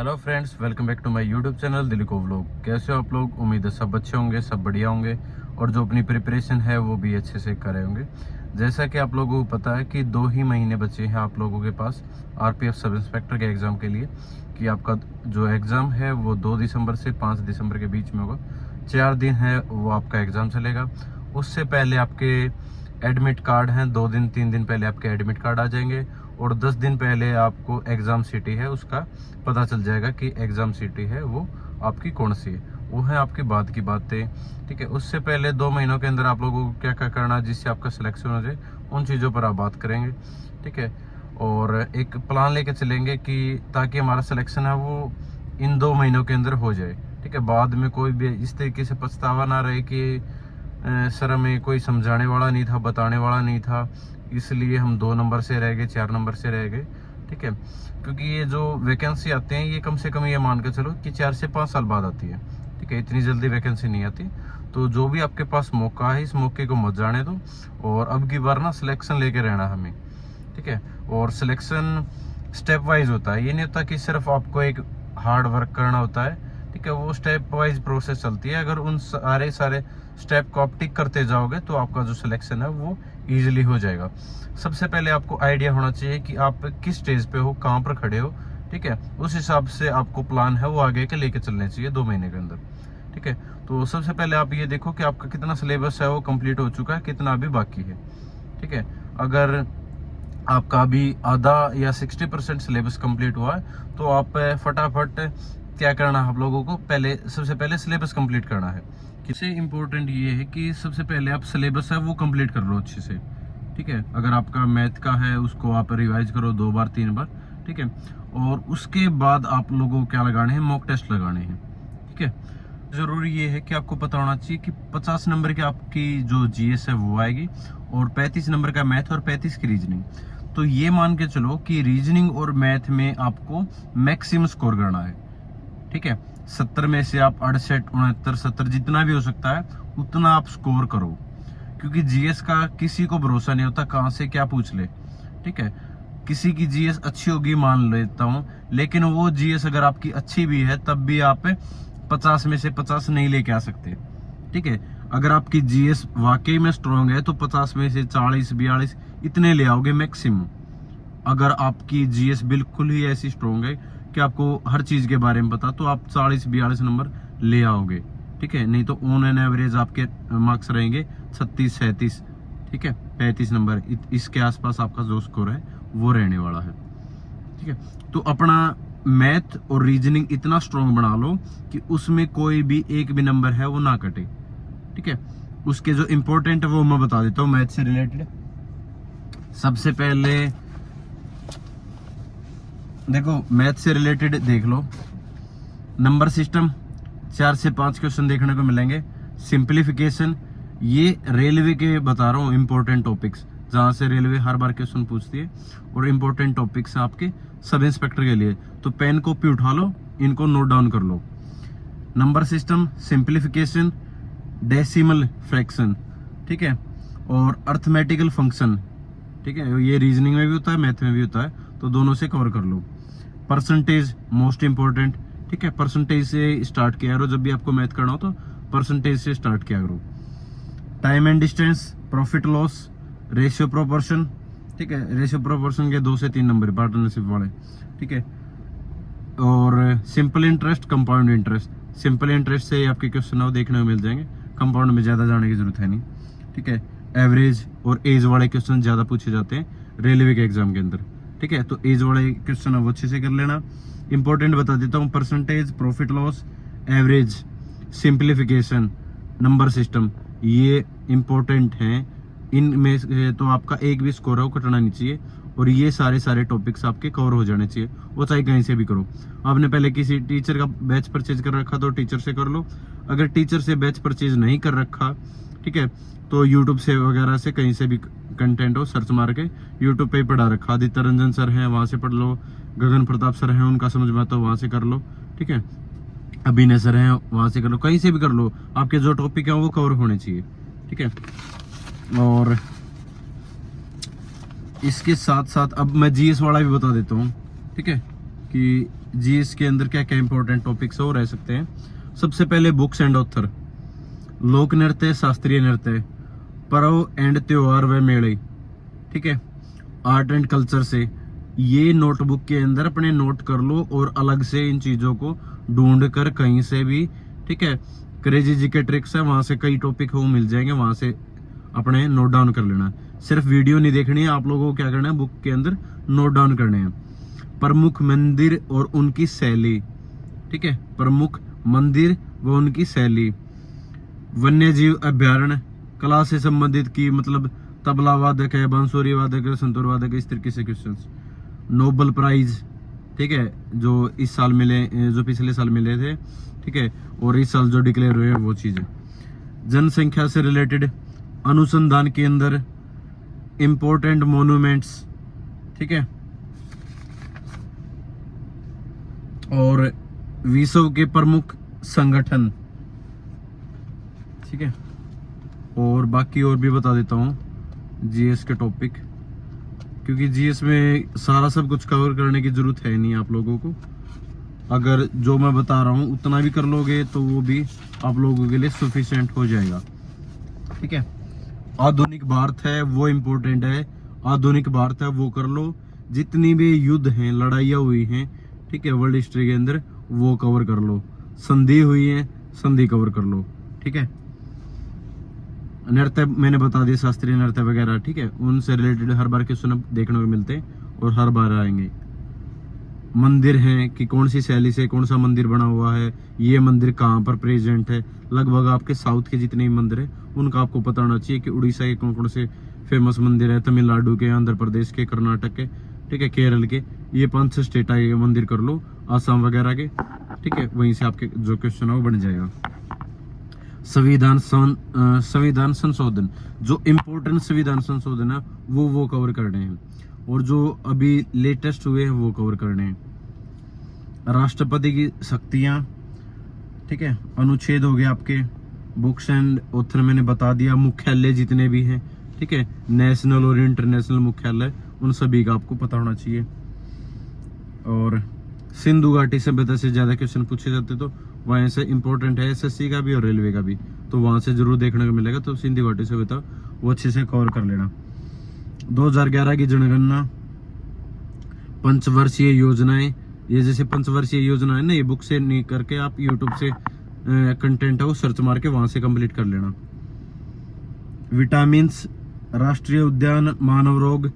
Hello friends, welcome back to my YouTube channel दिलीको vlog. कैसे हो आप लोग? उम्मीद है सब अच्छे होंगे, सब बढ़िया होंगे और जो अपनी प्रिपरेशन है वो भी अच्छे से कर रहे होंगे। जैसा कि आप लोगों को पता है कि 2 ही महीने बचे हैं आप लोगों के पास आरपीएफ सब इंस्पेक्टर के एग्ज़ाम के लिए, कि आपका जो एग्ज़ाम है वो 2 दिसंबर से 5 दिसंबर के बीच में होगा। 4 दिन है वो आपका एग्ज़ाम चलेगा। उससे पहले आपके एडमिट कार्ड हैं, 2 दिन 3 दिन पहले आपके एडमिट कार्ड आ जाएंगे और 10 दिन पहले आपको एग्ज़ाम सिटी है उसका पता चल जाएगा कि एग्ज़ाम सिटी है वो आपकी कौन सी है। वो है आपकी बात की बातें, ठीक है। उससे पहले 2 महीनों के अंदर आप लोगों को क्या क्या करना है जिससे आपका सिलेक्शन हो जाए, उन चीज़ों पर आप बात करेंगे, ठीक है। और एक प्लान लेके चलेंगे कि ताकि हमारा सिलेक्शन है वो इन 2 महीनों के अंदर हो जाए, ठीक है। बाद में कोई भी इस तरीके से पछतावा ना रहे कि सर हमें कोई समझाने वाला नहीं था, बताने वाला नहीं था, इसलिए हम 2 नंबर से रह गए, 4 नंबर से रह गए, ठीक है। क्योंकि ये जो वैकेंसी आते हैं ये कम से कम ये मान के चलो कि 4 से 5 साल बाद आती है, ठीक है। इतनी जल्दी वैकेंसी नहीं आती। तो जो भी आपके पास मौका है इस मौके को मत जाने दो और अब की बार ना सिलेक्शन लेके रहना हमें, ठीक है। और सिलेक्शन स्टेप वाइज होता है, ये नहीं होता कि सिर्फ आपको एक हार्ड वर्क करना होता है, ठीक है। वो स्टेप वाइज प्रोसेस चलती है। अगर उन सारे स्टेप को आप टिक करते जाओगे तो आपका जो सिलेक्शन है वो इजीली हो जाएगा। सबसे पहले आपको आइडिया होना चाहिए कि आप किस स्टेज पे हो, कहाँ पर खड़े हो, ठीक है। उस हिसाब से आपको प्लान है वो आगे के लेके चलने चाहिए 2 महीने के अंदर, ठीक है। तो सबसे पहले आप ये देखो कि आपका कितना सिलेबस है वो कंप्लीट हो चुका है, कितना अभी बाकी है, ठीक है। अगर आपका अभी आधा या 60% सिलेबस कंप्लीट हुआ है तो आप फटाफट क्या करना है आप लोगों को, पहले सबसे पहले सिलेबस कंप्लीट करना है। इससे इम्पोर्टेंट ये है कि सबसे पहले आप सिलेबस है वो कंप्लीट कर लो अच्छे से, ठीक है। अगर आपका मैथ का है उसको आप रिवाइज करो 2 बार 3 बार, ठीक है। और उसके बाद आप लोगों को क्या लगाने हैं, मॉक टेस्ट लगाने हैं, ठीक है। जरूरी ये है कि आपको पता होना चाहिए कि 50 नंबर की आपकी जो जीएस है वो आएगी और 35 नंबर का मैथ और 35 की रीजनिंग। तो ये मान के चलो कि रीजनिंग और मैथ में आपको मैक्सिमम स्कोर करना है, ठीक है। 70 में से आप 68 69 70 जितना भी हो सकता है उतना आप स्कोर करो, क्योंकि जीएस का किसी को भरोसा नहीं होता कहाँ से क्या पूछ ले, ठीक है। किसी की जीएस अच्छी होगी मान लेता हूँ, लेकिन वो जीएस अगर आपकी अच्छी भी है तब भी आप 50 में से 50 नहीं लेके आ सकते, ठीक है। अगर आपकी जीएस वाकई में स्ट्रांग है तो 50 में से 40 42 इतने ले आओगे मैक्सिमम। अगर आपकी जीएस बिल्कुल ही ऐसी स्ट्रांग है कि आपको हर चीज के बारे में पता, तो आप 40 42 नंबर ले आओगे, ठीक है। नहीं तो ऑन एन एवरेज आपके मार्क्स रहेंगे 36 37, ठीक है, 35 नंबर इसके आसपास आपका जो स्कोर है वो रहने वाला है, ठीक है। तो अपना मैथ और रीजनिंग इतना स्ट्रांग बना लो कि उसमें कोई भी एक भी नंबर है वो ना कटे, ठीक है। उसके जो इंपॉर्टेंट है वो मैं बता देता हूँ मैथ से रिलेटेड। सबसे पहले देखो मैथ से रिलेटेड देख लो, नंबर सिस्टम 4 से 5 क्वेश्चन देखने को मिलेंगे। सिंप्लीफिकेशन, ये रेलवे के बता रहा हूँ इंपॉर्टेंट टॉपिक्स, जहां से रेलवे हर बार क्वेश्चन पूछती है और इंपॉर्टेंट टॉपिक्स हैं आपके सब इंस्पेक्टर के लिए। तो पेन कॉपी उठा लो, इनको नोट डाउन कर लो। Number system, simplification, decimal fraction, ठीक है, और अर्थमेटिकल फंक्शन, ठीक है। ये रीजनिंग में भी होता है मैथ में भी होता है, तो दोनों से कवर कर लो। परसेंटेज मोस्ट इंपॉर्टेंट, ठीक है। परसेंटेज से स्टार्ट किया करो, जब भी आपको मैथ करना हो तो परसेंटेज से स्टार्ट किया करो। Time and distance, profit loss, ratio proportion, ठीक है। रेशियो प्रोपोर्शन के 2 से 3 नंबर पार्टनरशिप वाले, ठीक है। और simple interest, compound interest. Simple interest से आपके क्वेश्चन वो देखने को मिल जाएंगे, कंपाउंड में ज्यादा जाने की जरूरत है नहीं, ठीक है। एवरेज और एज वाले क्वेश्चन ज्यादा पूछे जाते हैं रेलवे के एग्जाम के अंदर, ठीक है। तो एज वाले क्वेश्चन वो अच्छे से कर लेना। इंपॉर्टेंट बता देता हूँ, percentage, profit loss, average, simplification, number system, ये इंपॉर्टेंट हैं। इनमें से तो आपका एक भी स्कोर है वो कटना नहीं चाहिए और ये सारे टॉपिक्स आपके कवर हो जाने चाहिए, वो चाहे कहीं से भी करो। आपने पहले किसी टीचर का बैच परचेज कर रखा तो टीचर से कर लो। अगर टीचर से बैच परचेज नहीं कर रखा, ठीक है, तो यूट्यूब से वगैरह से कहीं से भी कंटेंट हो सर्च मार के यूट्यूब पे ही पढ़ा रखा। आदित्य रंजन सर हैं वहां से पढ़ लो, गगन प्रताप सर हैं उनका समझ में आता है वहां से कर लो, ठीक है। अभिनय सर हैं वहां से कर लो, कहीं से भी कर लो, आपके जो टॉपिक है वो कवर होने चाहिए, ठीक है। और इसके साथ साथ अब मैं जीएस वाला भी बता देता हूँ, ठीक है, कि जीएस के अंदर क्या क्या इंपॉर्टेंट टॉपिक्स हो रह सकते हैं। सबसे पहले बुक्स एंड ऑथर, लोक नृत्य, शास्त्रीय नृत्य, पर्व एंड त्योहार व मेले, ठीक है, आर्ट एंड कल्चर से। ये नोटबुक के अंदर अपने नोट कर लो और अलग से इन चीजों को ढूंढ कर कहीं से भी, ठीक है, क्रेजी जी के ट्रिक्स है, वहां से कई टॉपिक वो मिल जाएंगे, वहां से अपने नोट डाउन कर लेना। सिर्फ वीडियो नहीं देखनी है, आप लोगों को क्या करना है, बुक के अंदर नोट डाउन करने हैं। प्रमुख मंदिर और उनकी शैली, ठीक है, प्रमुख मंदिर व उनकी शैली, वन्य जीव अभ्यारण्य, कला से संबंधित की, मतलब तबला वादक है, बांसुरी वादक है, संतूर वादक है, इस तरीके से क्वेश्चंस। नोबेल प्राइज, ठीक है, जो इस साल मिले, जो पिछले साल मिले थे, ठीक है, और इस साल जो डिक्लेयर हुए हैं वो चीजें। जनसंख्या से रिलेटेड, अनुसंधान के अंदर, इंपॉर्टेंट मोन्यूमेंट्स, ठीक है, और विश्व के प्रमुख संगठन, ठीक है, और बाकी और भी बता देता हूँ जीएस के टॉपिक, क्योंकि जीएस में सारा सब कुछ कवर करने की जरूरत है नहीं आप लोगों को। अगर जो मैं बता रहा हूँ उतना भी कर लोगे तो वो भी आप लोगों के लिए सफिशिएंट हो जाएगा, ठीक है। आधुनिक भारत है वो इम्पोर्टेंट है, आधुनिक भारत है वो कर लो। जितनी भी युद्ध हैं, लड़ाइयाँ हुई हैं, ठीक है, वर्ल्ड हिस्ट्री के अंदर, वो कवर कर लो। संधि हुई है, संधि कवर कर लो, ठीक है। नृत्य मैंने बता दिया, शास्त्रीय नृत्य वगैरह, ठीक है, उनसे रिलेटेड हर बार क्वेश्चन देखने को मिलते हैं और हर बार आएंगे। मंदिर हैं कि कौन सी शैली से कौन सा मंदिर बना हुआ है, ये मंदिर कहाँ पर प्रेजेंट है। लगभग आपके साउथ के जितने भी मंदिर हैं उनका आपको पता होना चाहिए कि उड़ीसा के कौन कौन से फेमस मंदिर है, तमिलनाडु के, आंध्र प्रदेश के, कर्नाटक के, ठीक है, केरल के, ये 5-6 स्टेट आए मंदिर कर लो, आसाम वगैरह के, ठीक है, वहीं से आपके जो क्वेश्चन है वो बन जाएगा। संविधान संशोधन, जो इम्पोर्टेंट संविधान संशोधन है वो कवर करने हैं, और जो अभी लेटेस्ट हुए हैं वो कवर करने हैं। राष्ट्रपति की शक्तियां, ठीक है, अनुच्छेद हो गए आपके। बुक्स एंड ऑथर मैंने बता दिया। मुख्यालय जितने भी हैं, ठीक है, नेशनल और इंटरनेशनल मुख्यालय, उन सभी का आपको पता होना चाहिए। और सिंधु घाटी सभ्यता से ज्यादा क्वेश्चन पूछे जाते तो वहां से इंपॉर्टेंट है एसएससी का भी और रेलवे का भी, तो वहां से जरूर देखने को मिलेगा। तो सिंधु घाटी सभ्यता वो अच्छे से कवर कर लेना। 2011 की जनगणना, पंचवर्षीय योजनाएं, ये जैसे पंचवर्षीय योजना है ना, ये बुक से नहीं करके आप यूट्यूब से कंटेंट है वो सर्च मार के वहां से कंप्लीट कर लेना। विटामिन्स, राष्ट्रीय उद्यान, मानव रोग,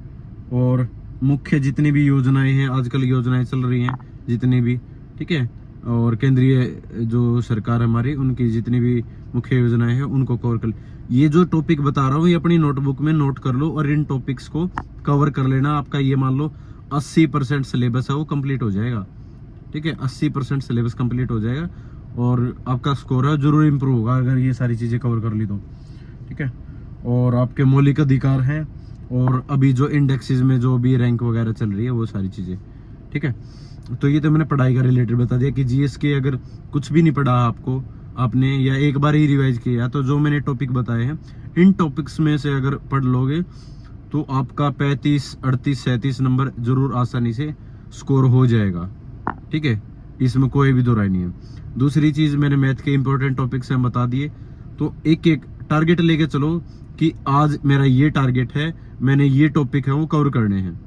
और मुख्य जितनी भी योजनाएं हैं, आजकल योजनाएं चल रही हैं जितनी भी, ठीक है, और केंद्रीय जो सरकार हमारी, उनकी जितनी भी मुख्य योजनाएं हैं उनको कवर कर। ये जो टॉपिक बता रहा हूँ ये अपनी नोटबुक में नोट कर लो और इन टॉपिक्स को कवर कर लेना। आपका ये मान लो 80% सिलेबस है वो कंप्लीट हो जाएगा, ठीक है, 80% सिलेबस कंप्लीट हो जाएगा और आपका स्कोर है जरूर इंप्रूव होगा अगर ये सारी चीजें कवर कर ली तो, ठीक है। और आपके मौलिक अधिकार हैं और अभी जो इंडेक्सेस में जो भी रैंक वगैरह चल रही है वो सारी चीजें, ठीक है। तो ये तो मैंने पढ़ाई का रिलेटेड बता दिया कि जीएस के अगर कुछ भी नहीं पढ़ा आपको, आपने या एक बार ही रिवाइज किया, तो जो मैंने टॉपिक बताए हैं इन टॉपिक्स में से अगर पढ़ लोगे तो आपका 35, 38, 37 नंबर जरूर आसानी से स्कोर हो जाएगा, ठीक है, इसमें कोई भी दो राय नहीं है। दूसरी चीज मैंने मैथ के इंपॉर्टेंट टॉपिक्स हैं बता दिए, तो एक एक टारगेट लेके चलो कि आज मेरा ये टारगेट है, मैंने ये टॉपिक है वो कवर करने हैं,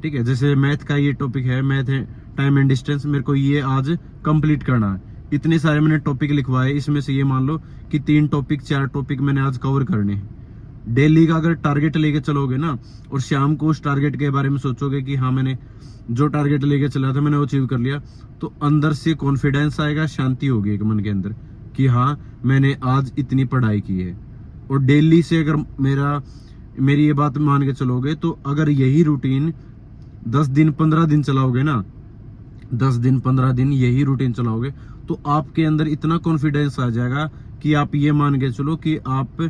ठीक है। जैसे मैथ का ये टॉपिक है, मैथ है टाइम एंड डिस्टेंस, मेरे को ये आज कंप्लीट करना है। इतने सारे मैंने टॉपिक लिखवाए, इसमें से ये मान लो कि 3 टॉपिक 4 टॉपिक मैंने आज कवर करने हैं। डेली का अगर टारगेट लेके चलोगे ना और शाम को उस टारगेट के बारे में सोचोगे कि हाँ मैंने जो टारगेट लेके चला था मैंने वो अचीव कर लिया, तो अंदर से कॉन्फिडेंस आएगा, शांति होगी एक मन के अंदर कि हाँ मैंने आज इतनी पढ़ाई की है। और डेली से अगर मेरी ये बात मान के चलोगे तो अगर यही रूटीन 10 दिन 15 दिन चलाओगे ना, 10 दिन 15 दिन यही रूटीन चलाओगे तो आपके अंदर इतना कॉन्फिडेंस आ जाएगा कि आप ये मान के चलो कि आप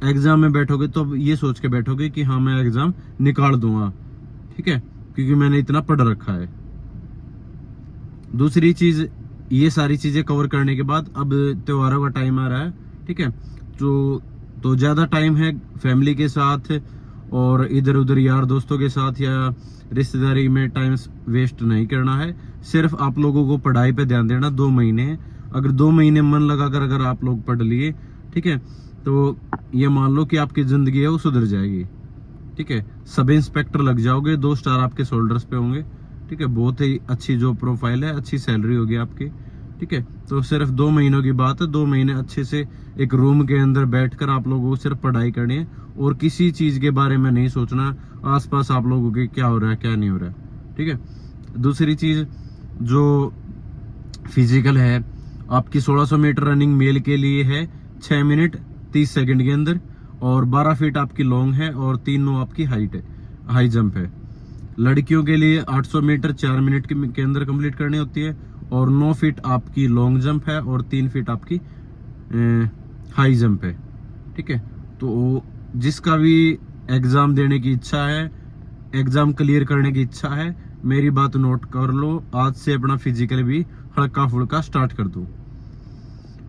एग्जाम में बैठोगे तो अब ये सोच के बैठोगे कि हाँ मैं एग्जाम निकाल दूंगा, ठीक है, क्योंकि मैंने इतना पढ़ रखा है। दूसरी चीज, ये सारी चीजें कवर करने के बाद अब त्योहारों का टाइम आ रहा है, ठीक है, तो ज्यादा टाइम है फैमिली के साथ और इधर उधर यार दोस्तों के साथ या रिश्तेदारी में टाइम वेस्ट नहीं करना है। सिर्फ आप लोगों को पढ़ाई पे ध्यान देना। 2 महीने हैं, अगर 2 महीने मन लगाकर अगर आप लोग पढ़ लिए, ठीक है, तो ये मान लो कि आपकी जिंदगी है वो सुधर जाएगी। ठीक है, सब इंस्पेक्टर लग जाओगे, 2 स्टार आपके शोल्डर्स पे होंगे। ठीक है, बहुत ही अच्छी जो प्रोफाइल है, अच्छी सैलरी होगी आपकी। ठीक है, तो सिर्फ 2 महीनों की बात है। 2 महीने अच्छे से एक रूम के अंदर बैठकर आप लोगों को सिर्फ पढ़ाई करनी है और किसी चीज के बारे में नहीं सोचना आसपास आप लोगों के क्या हो रहा है क्या नहीं हो रहा है। ठीक है, दूसरी चीज जो फिजिकल है आपकी 1600 मीटर रनिंग मेल के लिए है 6 मिनट 30 सेकंड के अंदर, और 12 फीट आपकी लॉन्ग है और 3 आपकी हाइट है, हाई जंप है। लड़कियों के लिए 800 मीटर 4 मिनट के अंदर कंप्लीट करनी होती है, और 9 फीट आपकी लॉन्ग जंप है और 3 फीट आपकी हाई जंप है। ठीक है, तो जिसका भी एग्जाम देने की इच्छा है, एग्जाम क्लियर करने की इच्छा है, मेरी बात नोट कर लो। आज से अपना फिजिकल भी हल्का फुल्का स्टार्ट कर दो।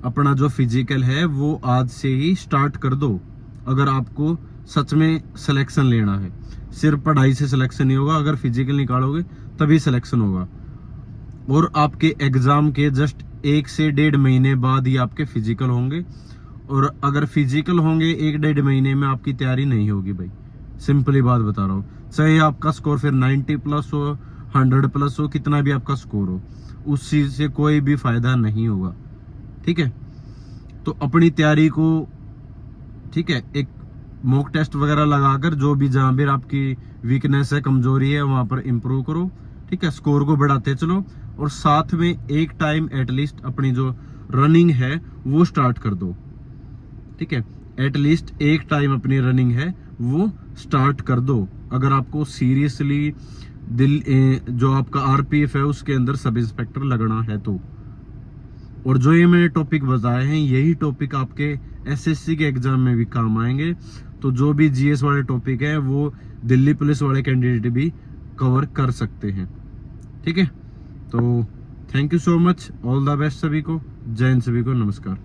अपना जो फिजिकल है वो आज से ही स्टार्ट कर दो। अगर आपको सच में सिलेक्शन लेना है, सिर्फ पढ़ाई से सिलेक्शन नहीं होगा, अगर फिजिकल निकालोगे तभी सिलेक्शन होगा। और आपके एग्जाम के जस्ट 1 से 1.5 महीने बाद ही आपके फिजिकल होंगे, और अगर फिजिकल होंगे 1-1.5 महीने में आपकी तैयारी नहीं होगी भाई, सिंपली बात बता रहा हूँ। चाहे आपका स्कोर फिर 90 प्लस हो, 100 प्लस हो, कितना भी आपका स्कोर हो, उस चीज से कोई भी फायदा नहीं होगा। ठीक है, तो अपनी तैयारी को, ठीक है, एक मॉक टेस्ट वगैरह लगाकर जो भी जहां भी आपकी वीकनेस है, कमजोरी है, वहां पर इंप्रूव करो। ठीक है, स्कोर को बढ़ाते चलो, और साथ में एक टाइम एटलीस्ट अपनी जो रनिंग है वो स्टार्ट कर दो। ठीक है, एटलीस्ट एक टाइम अपनी रनिंग है वो स्टार्ट कर दो। अगर आपको सीरियसली जो आपका आरपीएफ है उसके अंदर सब इंस्पेक्टर लगना है तो। और जो ये मैंने टॉपिक बताए हैं, यही टॉपिक आपके एसएससी के एग्जाम में भी काम आएंगे। तो जो भी जीएस वाले टॉपिक है वो दिल्ली पुलिस वाले कैंडिडेट भी कवर कर सकते हैं। ठीक है, तो thank you so much, all the best सभी को, जय हिंद सभी को, नमस्कार।